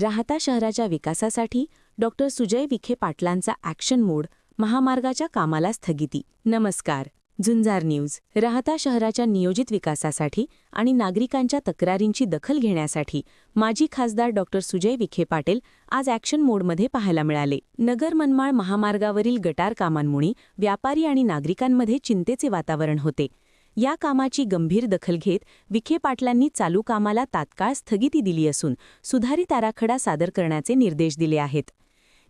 राहता शहराच्या विकासासाठी डॉक्टर सुजय विखे पाटलांचा ॲक्शन मोड, महामार्गाच्या कामाला स्थगिती. नमस्कार. झुंजार न्यूज. राहता शहराच्या नियोजित विकासासाठी आणि नागरिकांच्या तक्रारींची दखल घेण्यासाठी माजी खासदार डॉक्टर सुजय विखे पाटील आज ॲक्शन मोडमध्ये पाहायला मिळाले. नगर मनमाड महामार्गावरील गटार कामांमुळे व्यापारी आणि नागरिकांमध्ये चिंतेचे वातावरण होते. या कामाची गंभीर दखल घेत विखे पाटलांनी चालू कामाला तात्काळ स्थगिती दिली असून सुधारित आराखडा सादर करण्याचे निर्देश दिले आहेत.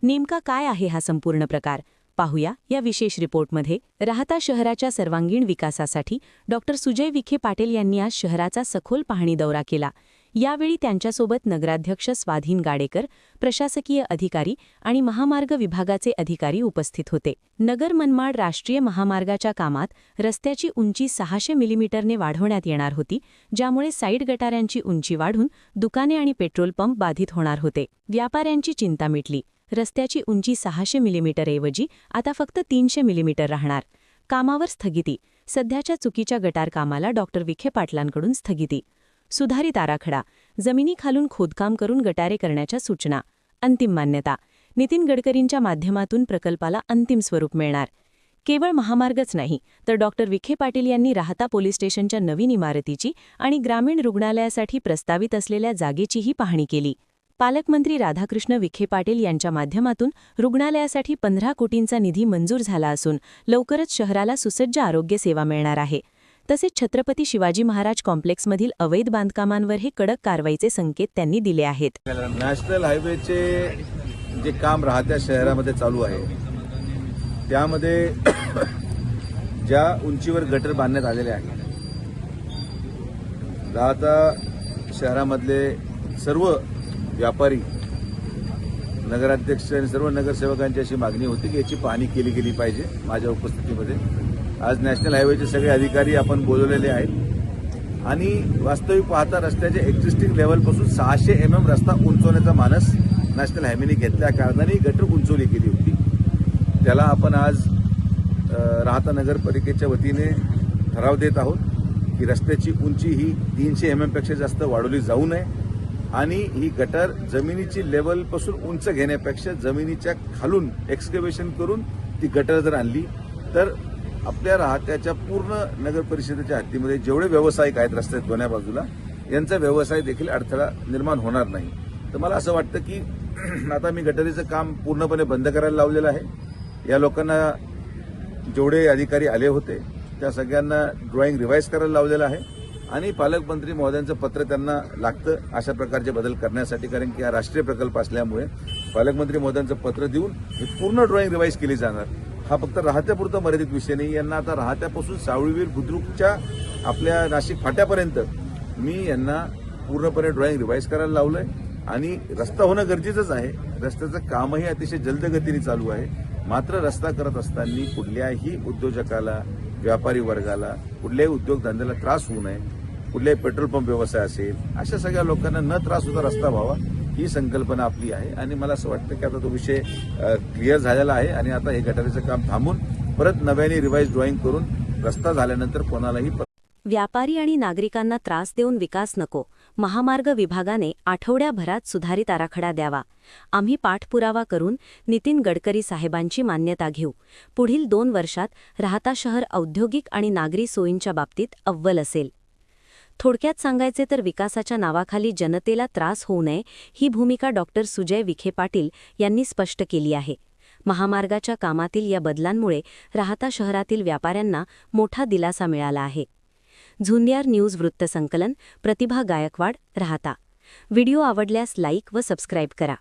नेमका काय आहे हा संपूर्ण प्रकार, पाहूया या विशेष रिपोर्टमध्ये. राहता शहराच्या सर्वांगीण विकासासाठी डॉक्टर सुजय विखे पाटील यांनी आज शहराचा सखोल पाहणी दौरा केला. यावेळी त्यांच्यासोबत नगराध्यक्ष स्वाधीन गाडेकर, प्रशासकीय अधिकारी आणि महामार्ग विभागाचे अधिकारी उपस्थित होते. नगर मनमाड राष्ट्रीय महामार्गाच्या कामात रस्त्याची उंची 600 मिलीमीटरने वाढवण्यात येणार होती, ज्यामुळे साईड गटारांची उंची वाढून दुकाने आणि पेट्रोल पंप बाधित होणार होते. व्यापाऱ्यांची चिंता मिटली. रस्त्याची उंची 600 मिलीमीटरऐवजी आता फक्त 300 मिलीमीटर राहणार. कामावर स्थगिती. सध्याच्या चुकीच्या गटार कामाला डॉक्टर विखे पाटलांकडून स्थगिती. सुधारित आराखडा. जमिनीखालून खोदकाम करून गटारे करण्याच्या सूचना. अंतिम मान्यता. नितीन गडकरींच्या माध्यमातून प्रकल्पाला अंतिम स्वरूप मिळणार. केवळ महामार्गच नाही तर डॉक्टर विखे पाटील यांनी राहता पोलीस स्टेशनच्या नवीन इमारतीची आणि ग्रामीण रुग्णालयासाठी प्रस्तावित असलेल्या जागेचीही पाहणी केली. पालकमंत्री राधाकृष्ण विखे पाटील यांच्या माध्यमातून रुग्णालयासाठी 15 कोटींचा निधी मंजूर झाला असून लवकरच शहराला सुसज्ज आरोग्य सेवा मिळणार आहे. तसेच छत्रपती शिवाजी महाराज कॉम्प्लेक्समधील अवैध बांधकामांवरही कडक कारवाईचे संकेत त्यांनी दिले आहेत. नॅशनल हायवेचे जे काम राहत्या शहरामध्ये चालू आहे त्यामध्ये ज्या उंचीवर गटर बांधण्यात आलेले आहेत, राहता शहरामधले सर्व व्यापारी, नगराध्यक्ष आणि सर्व नगरसेवकांची अशी मागणी होती की याची पाहणी केली गेली पाहिजे. माझ्या उपस्थितीमध्ये आज नॅशनल हायवेचे सगळे अधिकारी आपण बोलवलेले आहेत आणि वास्तविक पाहता रस्त्याच्या एक्झिस्टिंग लेवलपासून 600 mm रस्ता उंचवण्याचा मानस नॅशनल हायवेने घेतल्या कारणाने गटर उंचवली गेली होती. त्याला आपण आज राहता नगरपालिकेच्या वतीने ठराव देत आहोत की रस्त्याची उंची ही 300 mm पेक्षा जास्त वाढवली जाऊ नये आणि ही गटर जमिनीची लेवलपासून उंच घेण्यापेक्षा जमिनीच्या खालून एक्सकव्हेशन करून ती गटर जर आणली तर आपल्या राहत्याच्या पूर्ण नगर परिषदेच्या हद्दीमध्ये जेवढे व्यावसायिक आहेत रस्त्यात दोन्ही बाजूला यांचा व्यवसाय देखील अडथळा निर्माण होणार नाही. तर मला असं वाटतं की आता मी गटरीचं काम पूर्णपणे बंद करायला लावलेलं आहे. या लोकांना जेवढे अधिकारी आले होते त्या सगळ्यांना ड्रॉइंग रिवाईज करायला लावलेलं आहे आणि पालकमंत्री महोदयांचं पत्र त्यांना लागतं अशा प्रकारचे बदल करण्यासाठी, कारण की हा राष्ट्रीय प्रकल्प असल्यामुळे पालकमंत्री महोदयांचं पत्र देऊन ही पूर्ण ड्रॉइंग रिवाईज केली जाणार. हा फक्त राहत्यापुरता मर्यादित विषय नाही. यांना आता राहत्यापासून सावळीवीर बुद्रुकच्या आपल्या नाशिक फाट्यापर्यंत मी यांना पूर्णपणे ड्रॉइंग रिवाईज करायला लावलंय आणि रस्ता होणं गरजेचंच आहे. रस्त्याचं कामही अतिशय जलद गतीने चालू आहे. मात्र रस्ता करत असताना कुठल्याही उद्योजकाला, व्यापारी वर्गाला, कुठल्याही उद्योगधंद्याला त्रास होऊ नये, कुठल्याही पेट्रोल पंप व्यवसाय असेल अशा सगळ्या लोकांना न त्रास होता रस्ता व्हावा ही संकल्पना आपली आहे. आणि मला असं वाटतं की आता तो विषय क्लिअर झालेला आहे आणि आता हे गटारीचं काम थांबून परत नव्याने रिवाईज ड्रॉइंग करून रस्ता झाल्यानंतर कोणालाही. व्यापारी आणि नागरिकांना त्रास देऊन विकास नको. महामार्ग विभागाने आठवड्याभरात सुधारित आराखडा द्यावा. आम्ही पाठपुरावा करून नितीन गडकरी साहेबांची मान्यता घेऊ. पुढील 2 वर्षात राहता शहर औद्योगिक आणि नागरी सोयींच्या बाबतीत अव्वल असेल. थोडक्यात सांगायचे तर विकासाच्या नावाखाली जनतेला त्रास होऊ नये ही भूमिका डॉक्टर सुजय विखे पाटील यांनी स्पष्ट केली आहे. महामार्गाच्या कामातील या बदलांमुळे राहता शहरातील व्यापाऱ्यांना मोठा दिलासा मिळाला आहे. झुंजार न्यूज वृत्तसंकलन, प्रतिभा गायकवाड, राहता. व्हिडिओ आवडल्यास लाईक व सबस्क्राईब करा.